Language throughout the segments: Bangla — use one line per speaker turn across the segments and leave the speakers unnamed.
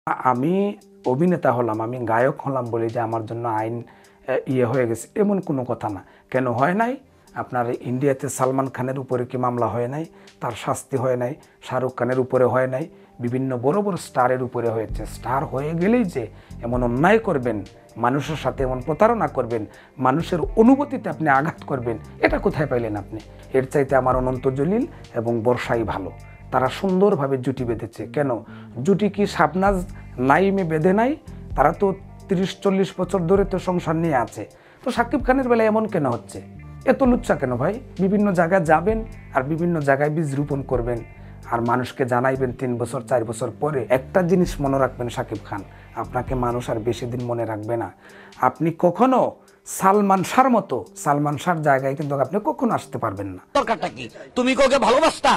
আমি অভিনেতা হলাম, আমি গায়ক হলাম বলে যে আমার জন্য আইন হয়ে গেছে এমন কোনো কথা না। কেন হয় নাই? আপনার ইন্ডিয়াতে সালমান খানের উপরে কি মামলা হয় নাই? তার শাস্তি হয় নাই? শাহরুখ খানের উপরে হয় নাই? বিভিন্ন বড় বড় স্টারের উপরে হয়েছে। স্টার হয়ে গেলেই যে এমন অন্যায় করবেন, মানুষের সাথে এমন প্রতারণা করবেন, মানুষের অনুভূতিতে আপনি আঘাত করবেন, এটা কোথায় পাইলেন আপনি? এর চাইতে আমার অনন্ত জলিল এবং বর্ষাই ভালো। তারা সুন্দরভাবে জুটি বেঁধেছে। কেন জুটি কি শাবনাজ নাইমে বেঁধে নাই? তারা তো 30-40 বছর ধরে তো সংসার নিয়ে আছে। তো শাকিব খানের বেলায় এমন কেন হচ্ছে? এত লুচ্চা কেন ভাই? বিভিন্ন জায়গায় যাবেন আর বিভিন্ন জায়গায় বীজ রোপণ করবেন আর মানুষকে জানাইবেন 3 বছর 4 বছর পরে। একটা জিনিস মনে রাখবেন শাকিব খান, আপনাকে মানুষ আর বেশি দিন মনে রাখবে না। আপনি কখনো সালমান শাহর মতো সালমান শাহর জায়গায় কিন্তু আপনি কখনো আসতে পারবেন না।
দরকারটা কি? তুমি কাউকে ভালোবাসতা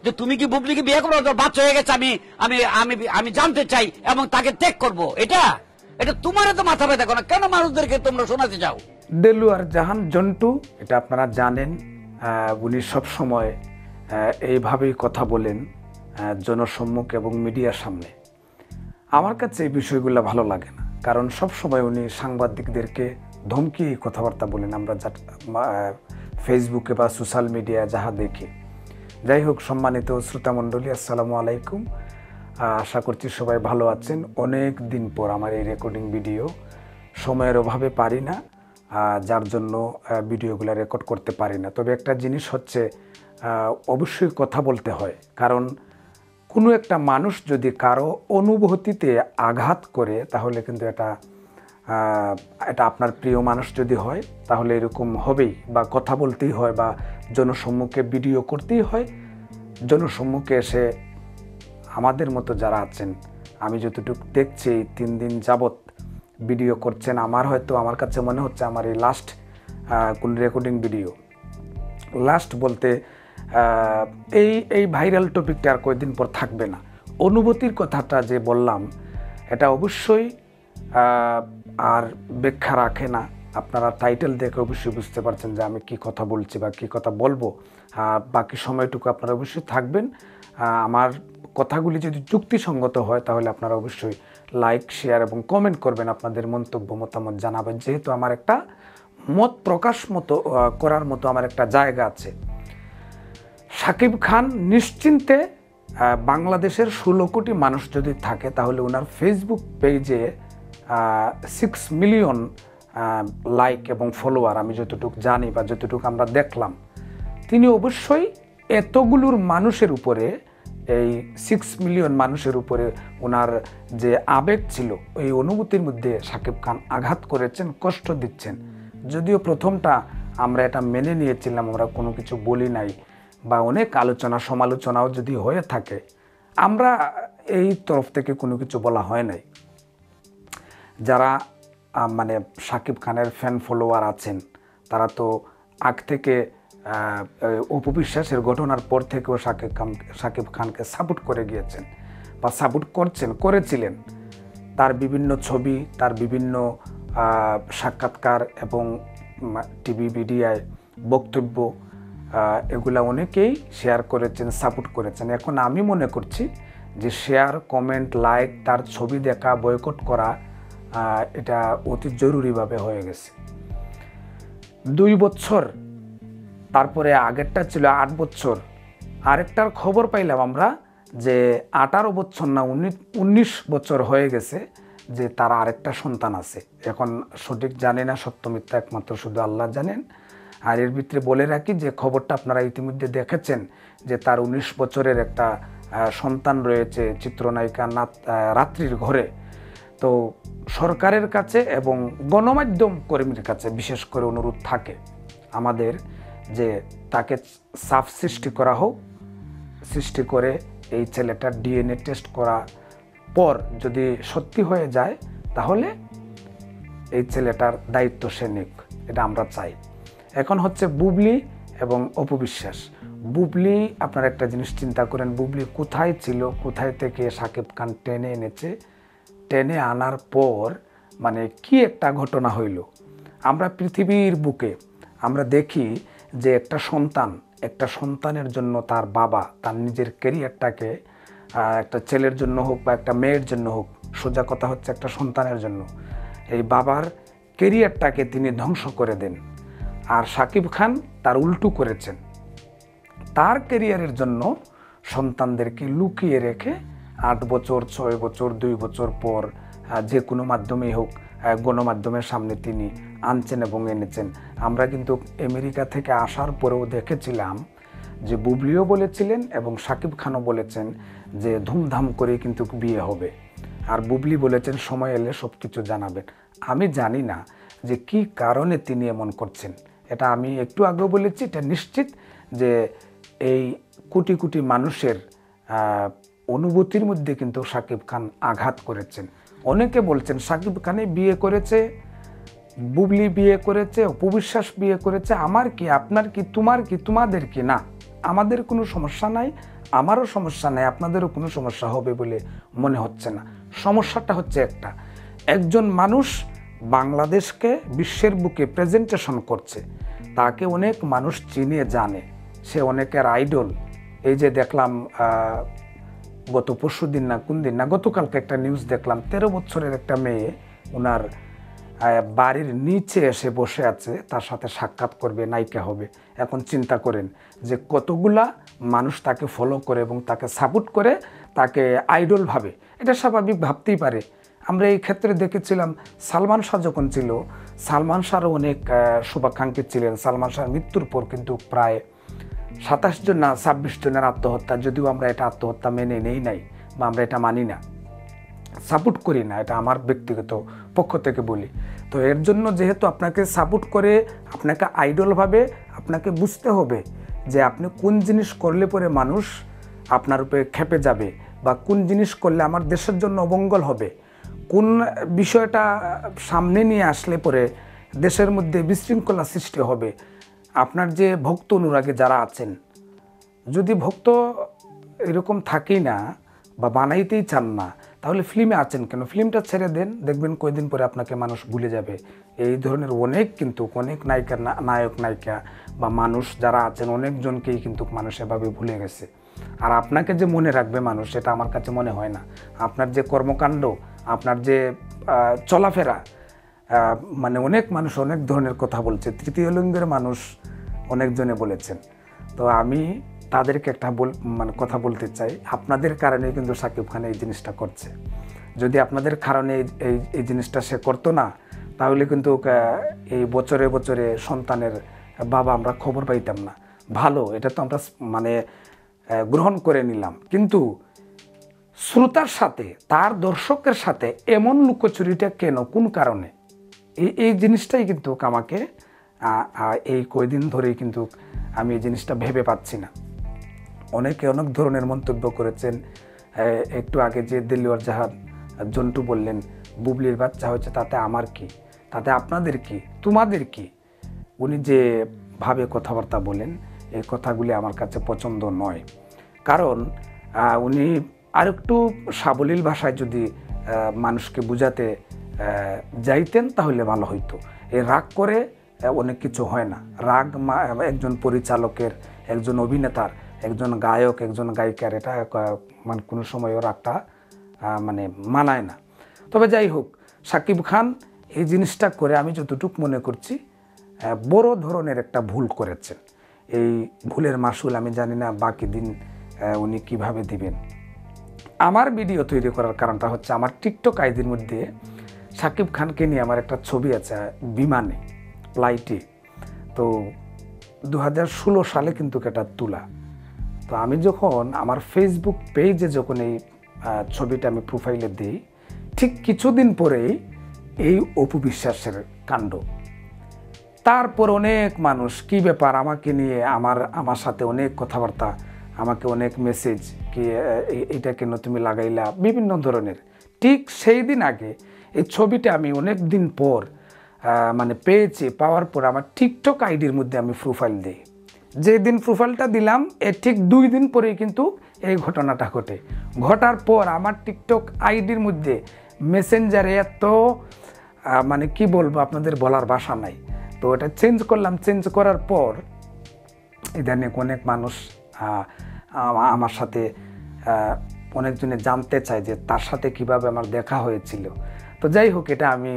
যে তুমি কি বুবলিকে বিয়ে করবো? বাচ্চা হয়ে গেছে, আমি আমি আমি আমি জানতে চাই এবং তাকে ত্যাগ করব। এটা এটা তোমার তো মাথা ব্যথা করো, কেন মানুষদেরকে তোমরা শোনাতে চাও?
দেলোয়ার জাহান জন্টু, এটা আপনারা জানেন, উনি সবসময় এইভাবেই কথা বলেন জনসম্মুখ এবং মিডিয়ার সামনে। আমার কাছে এই বিষয়গুলো ভালো লাগে না, কারণ সবসময় উনি সাংবাদিকদেরকে ধমকি কথাবার্তা বলেন, আমরা যা ফেসবুকে বা সোশ্যাল মিডিয়ায় যাহা দেখি। যাই হোক, সম্মানিত শ্রোতামণ্ডলী, আসসালামু আলাইকুম। আশা করছি সবাই ভালো আছেন। অনেক দিন পর আমার এই রেকর্ডিং ভিডিও, সময়ের অভাবে পারি না, যার জন্য ভিডিওগুলো রেকর্ড করতে পারি না। তবে একটা জিনিস হচ্ছে, অবশ্যই কথা বলতে হয়, কারণ কোনো একটা মানুষ যদি কারো অনুভূতিতে আঘাত করে তাহলে কিন্তু এটা আপনার প্রিয় মানুষ যদি হয় তাহলে এরকম হবেই, বা কথা বলতেই হয়, বা জনসম্মুখে ভিডিও করতেই হয়। জনসম্মুখে এসে আমাদের মতো যারা আছেন, আমি যতটুকু দেখছি 3 দিন যাবৎ ভিডিও করছেন, আমার কাছে মনে হচ্ছে আমার এই লাস্ট কোন রেকর্ডিং ভিডিও। লাস্ট বলতে এই ভাইরাল টপিকটা আর কয়েকদিন পর থাকবে না। অনুভূতির কথাটা যে বললাম, এটা অবশ্যই আর ব্যাখ্যা রাখে না। আপনারা টাইটেল দেখে অবশ্যই বুঝতে পারছেন যে আমি কি কথা বলছি বা কি কথা বলবো। বাকি সময়টুকু আপনারা অবশ্যই থাকবেন। আমার কথাগুলি যদি যুক্তিসঙ্গত হয় তাহলে আপনারা অবশ্যই লাইক, শেয়ার এবং কমেন্ট করবেন, আপনাদের মন্তব্য মতামত জানাবেন। যেহেতু আমার একটা মত প্রকাশ করার মতো আমার একটা জায়গা আছে। শাকিব খান নিশ্চিন্তে, বাংলাদেশের 16 কোটি মানুষ যদি থাকে তাহলে ওনার ফেসবুক পেজে 6 মিলিয়ন লাইক এবং ফলোয়ার, আমি যতটুকু জানি বা যতটুকু আমরা দেখলাম, তিনি অবশ্যই এতগুলোর মানুষের উপরে, এই 6 মিলিয়ন মানুষের উপরে ওনার যে আবেগ ছিল, ওই অনুভূতির মধ্যে শাকিব খান আঘাত করেছেন, কষ্ট দিচ্ছেন। যদিও প্রথমটা আমরা এটা মেনে নিয়েছিলাম, আমরা কোনো কিছু বলি নাই, বা অনেক আলোচনা সমালোচনাও যদি হয়ে থাকে, আমরা এই তরফ থেকে কোনো কিছু বলা হয় নাই। যারা মানে শাকিব খানের ফ্যান ফলোয়ার আছেন, তারা তো আগ থেকে অপু বিশ্বাসের ঘটনার পর থেকেও শাকিব খানকে সাপোর্ট করে গিয়েছেন বা সাপোর্ট করেছিলেন। তার বিভিন্ন ছবি, তার বিভিন্ন সাক্ষাৎকার এবং টিভি মিডিয়ায় বক্তব্য, এগুলা অনেকেই শেয়ার করেছেন, সাপোর্ট করেছেন। এখন আমি মনে করছি যে শেয়ার, কমেন্ট, লাইক, তার ছবি দেখা, বয়কট করা, এটা অতি জরুরিভাবে হয়ে গেছে। 2 বছর, তারপরে আগেরটা ছিল 8 বছর। আরেকটার খবর পাইলাম আমরা যে 18 বছর না 19 বছর হয়ে গেছে, যে তার আরেকটা সন্তান আছে। এখন সঠিক জানি না, সত্য মিথ্যা একমাত্র শুধু আল্লাহ জানেন। আর এর ভিতরে বলে রাখি যে খবরটা আপনারা ইতিমধ্যে দেখেছেন যে তার 19 বছরের একটা সন্তান রয়েছে চিত্রনায়িকা রাত্রির ঘরে। তো সরকারের কাছে এবং গণমাধ্যম কর্মীর কাছে বিশেষ করে অনুরোধ থাকে আমাদের, যে তাকে সাফ সৃষ্টি করা হোক, সৃষ্টি করে এই ছেলেটার ডিএনএ টেস্ট করা পর যদি সত্যি হয়ে যায় তাহলে এই ছেলেটার দায়িত্ব সে নিক, এটা আমরা চাই। এখন হচ্ছে বুবলি এবং অপু বিশ্বাস। বুবলি, আপনারা একটা জিনিস চিন্তা করেন, বুবলি কোথায় ছিল, কোথায় থেকে শাকিব খান টেনে এনেছে, টেনে আনার পর মানে কি একটা ঘটনা হইল। আমরা পৃথিবীর বুকে আমরা দেখি যে একটা সন্তানের জন্য তার বাবা তার নিজের ক্যারিয়ারটাকে একটা ছেলের জন্য হোক বা একটা মেয়ের জন্য হোক, সোজা কথা হচ্ছে একটা সন্তানের জন্য, এই বাবার কেরিয়ারটাকে তিনি ধ্বংস করে দেন। আর সাকিব খান তার উল্টো করেছেন, তার কেরিয়ারের জন্য সন্তানদেরকে লুকিয়ে রেখে 8 বছর 6 বছর 2 বছর পর যে কোনো মাধ্যমেই হোক গণমাধ্যমের সামনে তিনি আনছেন এবং এনেছেন। আমরা কিন্তু আমেরিকা থেকে আসার পরেও দেখেছিলাম যে বুবলিও বলেছিলেন এবং সাকিব খানও বলেছেন যে ধুমধাম করে কিন্তু বিয়ে হবে, আর বুবলি বলেছেন সময় এলে সব কিছু জানাবেন। আমি জানি না যে কি কারণে তিনি এমন করছেন, এটা আমি একটু আগেও বলেছি, এটা নিশ্চিত যে এই কোটি কোটি মানুষের অনুভূতির মধ্যে কিন্তু সাকিব খান আঘাত করেছেন। অনেকে বলছেন সাকিব খানে বিয়ে করেছে, বুবলি বিয়ে করেছে, অপু বিশ্বাস বিয়ে করেছে, আমার কি, আপনার কি, তোমার কি, তোমাদের কি? না, আমাদের কোনো সমস্যা নাই, আমারও সমস্যা নাই, আপনাদেরও কোনো সমস্যা হবে বলে মনে হচ্ছে না। সমস্যাটা হচ্ছে একটা, একজন মানুষ বাংলাদেশকে বিশ্বের বুকে প্রেজেন্টেশন করছে, তাকে অনেক মানুষ চিনে জানে, সে অনেকের আইডল। এই যে দেখলাম গত পরশু দিন না কোন দিন না গতকালকে একটা নিউজ দেখলাম, 13 বছরের একটা মেয়ে ওনার বাড়ির নিচে এসে বসে আছে, তার সাথে সাক্ষাৎ করবে, নায়িকা হবে। এখন চিন্তা করেন যে কতগুলা মানুষ তাকে ফলো করে এবং তাকে সাপোর্ট করে, তাকে আইডল ভাবে। এটা স্বাভাবিক ভাবতেই পারে। আমরা এই ক্ষেত্রে দেখেছিলাম সালমান শাহ যখন ছিল, সালমান শাহরও অনেক শুভাকাঙ্ক্ষী ছিলেন। সালমান শাহর মৃত্যুর পর কিন্তু প্রায় 27 জন না 26 জনের আত্মহত্যা, যদিও আমরা এটা আত্মহত্যা মেনে নেই নাই বা আমরা এটা মানি না, সাপোর্ট করি না, এটা আমার ব্যক্তিগত পক্ষ থেকে বলি। তো এর জন্য যেহেতু আপনাকে সাপোর্ট করে, আপনাকে আইডল ভাবে, আপনাকে বুঝতে হবে যে আপনি কোন জিনিস করলে পরে মানুষ আপনার উপরে খেপে যাবে, বা কোন জিনিস করলে আমার দেশের জন্য অমঙ্গল হবে, কোন বিষয়টা সামনে নিয়ে আসলে পরে দেশের মধ্যে বিশৃঙ্খলা সৃষ্টি হবে। আপনার যে ভক্ত অনুরাগী যারা আছেন, যদি ভক্ত এরকম থাকেই না বা বানাইতেই চান না, তাহলে ফিল্মে আছেন কেন? ফিল্মটা ছেড়ে দেন, দেখবেন কয়েকদিন পরে আপনাকে মানুষ ভুলে যাবে। এই ধরনের অনেক নায়ক নায়িকা বা মানুষ যারা আছেন, অনেকজনকেই কিন্তু মানুষ এভাবে ভুলে গেছে। আর আপনাকে যে মনে রাখবে মানুষ, এটা আমার কাছে মনে হয় না। আপনার যে কর্মকাণ্ড, আপনার যে চলাফেরা, মানে অনেক মানুষ অনেক ধরনের কথা বলছে, তৃতীয় লিঙ্গের মানুষ অনেকজনে বলেছেন। তো আমি তাদেরকে একটা কথা বলতে চাই, আপনাদের কারণে কিন্তু সাকিব খান এই জিনিসটা করছে। যদি আপনাদের কারণে এই জিনিসটা সে করতো না, তাহলে কিন্তু এই বছরে বছরে সন্তানের বাবা আমরা খবর পাইতাম না। ভালো, এটা তো আমরা গ্রহণ করে নিলাম, কিন্তু শ্রোতার সাথে, তার দর্শকের সাথে এমন লুকোচুরিটা কেন, কোন কারণে? এই জিনিসটাই কিন্তু আমাকে এই কয়দিন ধরেই কিন্তু আমি এই জিনিসটা ভেবে পাচ্ছি না। অনেকে অনেক ধরনের মন্তব্য করেছেন। একটু আগে যে দেলোয়ার জাহান জন্টু বললেন বুবলির বাচ্চা হয়েছে, তাতে আমার কি, তাতে আপনাদের কি, তোমাদের কি? উনি যে ভাবে কথাবার্তা বলেন, এই কথাগুলি আমার কাছে পছন্দ নয়। কারণ উনি আরেকটু সাবলীল ভাষায় যদি মানুষকে বুঝাতে যাইতেন তাহলে ভালো হইতো। এই রাগ করে অনেক কিছু হয় না। রাগ একজন পরিচালকের, একজন অভিনেতার, একজন গায়ক, একজন গায়িকার, এটা কোনো সময়ও রাগটা মানায় না। তবে যাই হোক, সাকিব খান এই জিনিসটা করে আমি যতটুকু মনে করছি বড় ধরনের একটা ভুল করেছেন। এই ভুলের মাসুল আমি জানি না বাকি দিন উনি কিভাবে দিবেন। আমার ভিডিও তৈরি করার কারণটা হচ্ছে, আমার টিকটক আইডির মধ্যে সাকিব খানকে নিয়ে আমার একটা ছবি আছে বিমানে, ফ্লাইটে। তো 2016 সালে কিন্তু এটা তোলা। তো আমি যখন আমার ফেসবুক পেজে যখন এই ছবিটা আমি প্রোফাইলে দিই, ঠিক কিছুদিন পরেই এই অপু বিশ্বাসের কাণ্ড। তারপর অনেক মানুষ কি ব্যাপার আমাকে নিয়ে, আমার সাথে অনেক কথাবার্তা, আমাকে অনেক মেসেজ, কি এটা কেন তুমি লাগাইলা, বিভিন্ন ধরনের। ঠিক সেই দিন আগে এই ছবিটা আমি অনেক দিন পর পেয়েছি, পাওয়ার পর আমার টিকটক আইডির মধ্যে আমি প্রোফাইল দিই। যেদিন প্রোফাইলটা দিলাম এর ঠিক 2 দিন পরেই কিন্তু এই ঘটনাটা ঘটার পর আমার টিকটক আইডির মধ্যে মেসেঞ্জারে এত কি বলবো, আপনাদের বলার ভাষা নাই। তো এটা চেঞ্জ করলাম। চেঞ্জ করার পর ইদানিং অনেক মানুষ আমার সাথে অনেকজনে জানতে চায় যে তার সাথে কিভাবে আমার দেখা হয়েছিল। তো যাই হোক, এটা আমি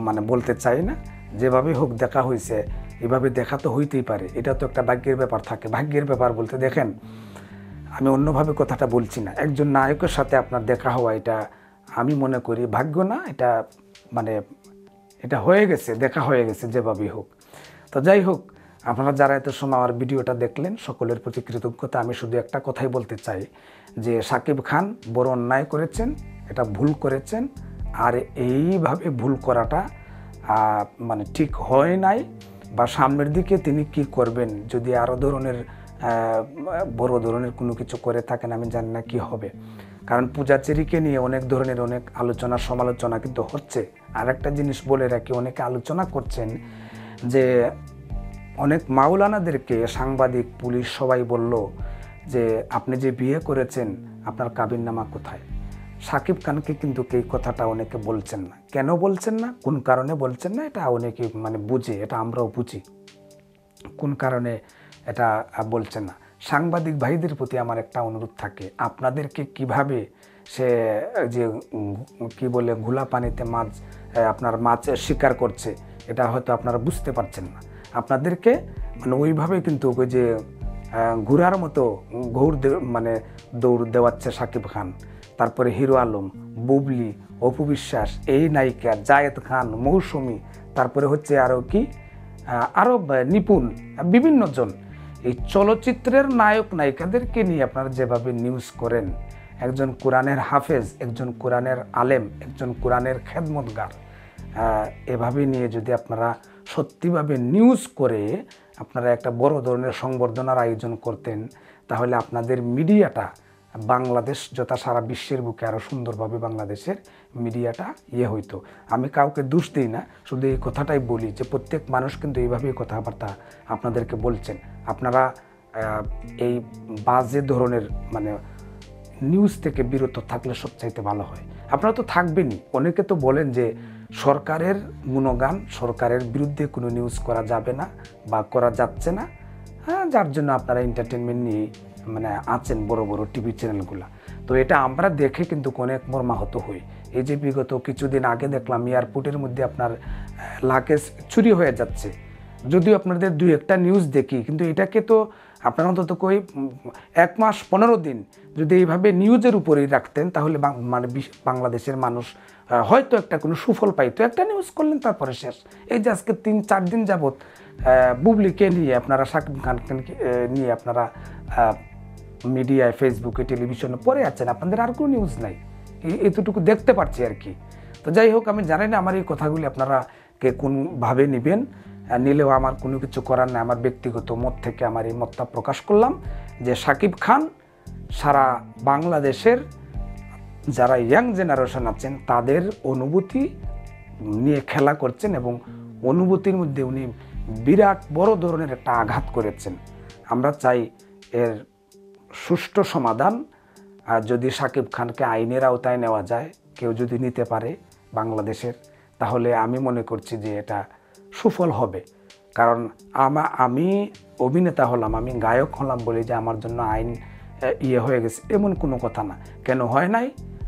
মানে বলতে চাই না। যেভাবে হোক দেখা হয়েছে, এভাবে দেখা তো হইতেই পারে, এটা তো একটা ভাগ্যের ব্যাপার থাকে। ভাগ্যের ব্যাপার বলতে দেখেন, আমি অন্যভাবে কথাটা বলছি না। একজন নায়কের সাথে আপনার দেখা হওয়া, এটা আমি মনে করি ভাগ্য না, এটা এটা হয়ে গেছে, দেখা হয়ে গেছে যেভাবেই হোক। তো যাই হোক, আপনারা যারা এত সময় আমার ভিডিওটা দেখলেন, সকলের প্রতি কৃতজ্ঞতা। আমি শুধু একটা কথাই বলতে চাই যে শাকিব খান বড় অন্যায় করেছেন, এটা ভুল করেছেন। আর এইভাবে ভুল করাটা ঠিক হয় নাই, বা সামনের দিকে তিনি কি করবেন, যদি আরও বড় ধরনের কোনো কিছু করে থাকেন, আমি জানি না কি হবে। কারণ পূজাচেরিকে নিয়ে অনেক আলোচনা সমালোচনা কিন্তু হচ্ছে। আর একটা জিনিস বলে রাখি, অনেকে আলোচনা করছেন যে অনেক মাওলানাদেরকে সাংবাদিক, পুলিশ সবাই বলল যে আপনি যে বিয়ে করেছেন, আপনার কাবিননামা কোথায়। শাকিব খানকে কিন্তু এই কথাটা অনেকে বলছেন না। কেন বলছেন না, কোন কারণে বলছেন না, এটা অনেকে বুঝে, এটা আমরাও বুঝি কোন কারণে এটা বলছেন না। সাংবাদিক ভাইদের প্রতি আমার একটা অনুরোধ থাকে, আপনাদেরকে কিভাবে সে যে কি বলে ঘোলা পানিতে মাছ শিকার করছে, এটা হয়তো আপনারা বুঝতে পারছেন না। আপনাদেরকে ওইভাবে কিন্তু ওই যে ঘোড়ার মতো দৌড় দেওয়াচ্ছে শাকিব খান, তারপরে হিরো আলম, বুবলি, অপু বিশ্বাস, এই নায়িকা জায়েদ খান, মৌসুমী, তারপরে হচ্ছে আরও নিপুণ বিভিন্ন জন। এই চলচ্চিত্রের নায়ক নায়িকাদেরকে নিয়ে আপনারা যেভাবে নিউজ করেন, একজন কোরআনের হাফেজ, একজন কোরআনের আলেম, একজন কোরআনের খেদমতগার, এভাবে নিয়ে যদি আপনারা সত্যিভাবে নিউজ করে আপনারা একটা বড় ধরনের সংবর্ধনার আয়োজন করতেন, তাহলে আপনাদের মিডিয়াটা বাংলাদেশ যথা সারা বিশ্বের বুকে আরও সুন্দরভাবে বাংলাদেশের মিডিয়াটা হইতো। আমি কাউকে দোষ দিই না, শুধু এই কথাটাই বলি যে প্রত্যেক মানুষ কিন্তু এইভাবেই কথাবার্তা আপনাদেরকে বলছেন। আপনারা এই বাজে ধরনের নিউজ থেকে বিরত থাকলে সবচাইতে ভালো হয়। আপনারা তো থাকবেনই। অনেকে তো বলেন যে সরকারের গুণগান, সরকারের বিরুদ্ধে কোনো নিউজ করা যাবে না বা করা যাচ্ছে না, যার জন্য আপনারা এন্টারটেনমেন্ট নিয়ে আছেন বড় বড় টিভি চ্যানেলগুলো। তো এটা আমরা দেখে কিন্তু অনেক মর্মাহত হই। এই যে বিগত কিছুদিন আগে দেখলাম এয়ারপোর্টের মধ্যে আপনার লাগেজ চুরি হয়ে যাচ্ছে। যদিও আপনাদের 2-1টা নিউজ দেখি, কিন্তু এটাকে তো আপনারা অন্তত 1 মাস 15 দিন যদি এইভাবে নিউজের উপরেই রাখতেন, তাহলে বাংলাদেশের মানুষ হয়তো একটা কোনো সুফল পাইতো। একটা নিউজ করলেন, তারপরে শেষ। এই যে আজকে 3-4 দিন যাবৎ বুবলিকে নিয়ে আপনারা, শাকিব খানকে নিয়ে আপনারা মিডিয়ায়, ফেসবুকে, টেলিভিশনে পড়ে আছেন, আপনাদের আর কোনো নিউজ নাই। এতটুকু দেখতে পাচ্ছি আর কি। তো যাই হোক, আমি জানি না আমার এই কথাগুলি আপনারা কে কোনভাবে নেবেন, নিলেও আমার কোনো কিছু করার নেই। আমার ব্যক্তিগত মত থেকে আমার এই মতটা প্রকাশ করলাম যে শাকিব খান সারা বাংলাদেশের যারা ইয়াং জেনারেশন আছেন তাদের অনুভূতি নিয়ে খেলা করছেন, এবং অনুভূতির মধ্যে উনি বিরাট বড় ধরনের একটা আঘাত করেছেন। আমরা চাই এর সুষ্ঠু সমাধান। আর যদি শাকিব খানকে আইনের আওতায় নেওয়া যায়, কেউ যদি নিতে পারে বাংলাদেশের, তাহলে আমি মনে করছি যে এটা সুফল হবে। কারণ আমি অভিনেতা হলাম, আমি গায়ক হলাম বলে যে আমার জন্য আইন হয়ে গেছে এমন কোনো কথা না। কেন হয় নাই?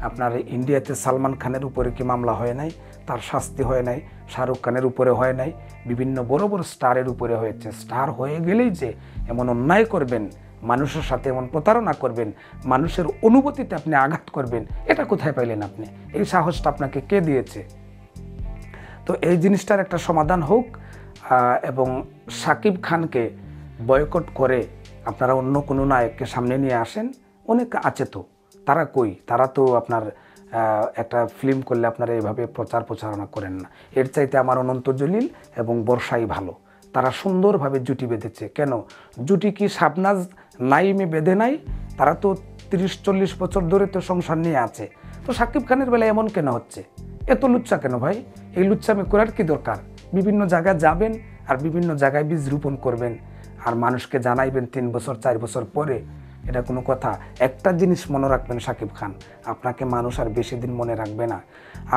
আপনার ইন্ডিয়াতে সালমান খানের উপরে কি মামলা হয় নাই? তার শাস্তি হয় নাই? শাহরুখ খানের উপরে হয় নাই? বিভিন্ন বড় বড় স্টারের উপরে হয়েছে। স্টার হয়ে গেলেই যে এমন অন্যায় করবেন, মানুষের সাথে এমন প্রতারণা করবেন, মানুষের অনুভূতিতে আপনি আঘাত করবেন, এটা কোথায় পাইলেন আপনি? এই সাহসটা আপনাকে কে দিয়েছে? তো এই জিনিসটার একটা সমাধান হোক, এবং শাকিব খানকে বয়কট করে আপনারা অন্য কোনো নায়ককে সামনে নিয়ে আসেন। অনেক আছে তো, তারা কই? তারা তো আপনার একটা ফিল্ম করলে আপনারা এইভাবে প্রচারণা করেন না। এর চাইতে আমার অনন্ত জলিল এবং বর্ষাই ভালো। তারা সুন্দরভাবে জুটি বেঁধেছে। কেন জুটি কি শাবনাজ নাইমে বেঁধে নাই? তারা তো 30-40 বছর ধরে তো সংসার নিয়ে আছে। তো শাকিব খানের বেলায় এমন কেন হচ্ছে? এত লুচ্চা কেন ভাই? এই লুচ্চামি করার কি দরকার? বিভিন্ন জায়গায় যাবেন আর বিভিন্ন জায়গায় বীজ রোপণ করবেন, আর মানুষকে জানাইবেন 3 বছর 4 বছর পরে। এটা কোনো কথা? একটা জিনিস মনে রাখবেন শাকিব খান, আপনাকে মানুষ আর বেশি দিন মনে রাখবে না।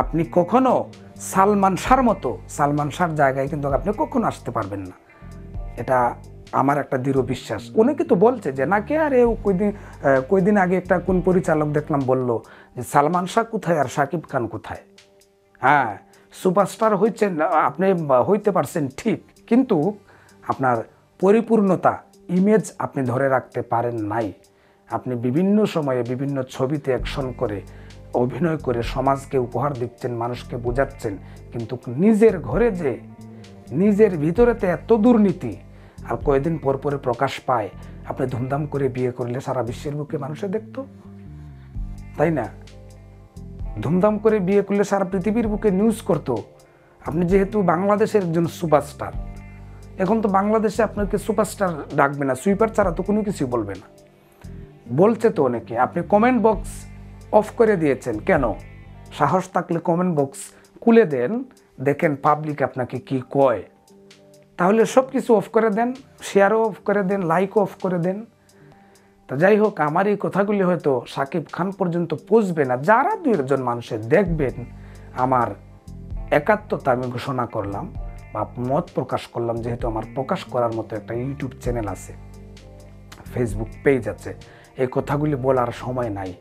আপনি কখনো সালমান শাহর মতো, সালমান শাহর জায়গায় কিন্তু আপনি কখনো আসতে পারবেন না। এটা আমার একটা দৃঢ় বিশ্বাস। অনেকে তো বলছে যে নাকি আরে কয়দিন আগে একটা কোন পরিচালক দেখলাম বলল যে সালমান শাহ কোথায় আর শাকিব খান কোথায়। হ্যাঁ, সুপারস্টার হইছেন আপনি, হইতে পারছেন ঠিক, কিন্তু আপনার পরিপূর্ণতা ইমেজ আপনি ধরে রাখতে পারেন নাই। আপনি বিভিন্ন সময়ে বিভিন্ন ছবিতে অ্যাকশন করে অভিনয় করে সমাজকে উপহার দিচ্ছেন, মানুষকে বোঝাচ্ছেন, কিন্তু নিজের ঘরে যে নিজের ভিতরেতে এত দুর্নীতি আর কয়েকদিন পর পরে প্রকাশ পায়। আপনি ধুমধাম করে বিয়ে করলে সারা বিশ্বের বুকে মানুষে দেখতো, তাই না? ধুমধাম করে বিয়ে করলে সারা পৃথিবীর বুকে নিউজ করতো। আপনি যেহেতু বাংলাদেশের একজন সুপারস্টার, এখন তো বাংলাদেশে আপনাকে সুপারস্টার ডাকবে না, সুইপার ছাড়া তো কোনো কিছুই বলবে না। বলছে তো অনেকে। আপনি কমেন্ট বক্স অফ করে দিয়েছেন কেন? সাহস থাকলে কমেন্ট বক্স খুলে দেন, দেখেন পাবলিক আপনাকে কি কয়। তাহলে সব কিছু অফ করে দেন, শেয়ারও অফ করে দেন, লাইকও অফ করে দেন। তো যাই হোক, আমার এই কথাগুলি হয়তো শাকিব খান পর্যন্ত পৌঁছবে না। যারা 2-1 মানুষের দেখবেন, আমার একাত্মতা আমি ঘোষণা করলাম বা মত প্রকাশ করলাম, যেহেতু আমার প্রকাশ করার মতো একটা ইউটিউব চ্যানেল আছে, ফেসবুক পেজ আছে। এই কথাগুলি বলার সময় নাই,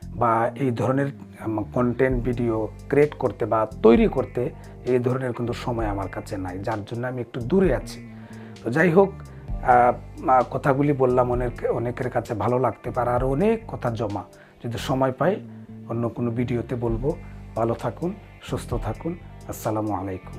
বা এই ধরনের কন্টেন্ট ভিডিও ক্রিয়েট করতে বা তৈরি করতে এই ধরনের কিন্তু সময় আমার কাছে নাই, যার জন্য আমি একটু দূরে আছি। তো যাই হোক, কথাগুলি বললাম, অনেকের কাছে ভালো লাগতে পারে, আর অনেক কথা জমা। যদি সময় পাই অন্য কোনো ভিডিওতে বলবো। ভালো থাকুন, সুস্থ থাকুন। আসসালামু আলাইকুম।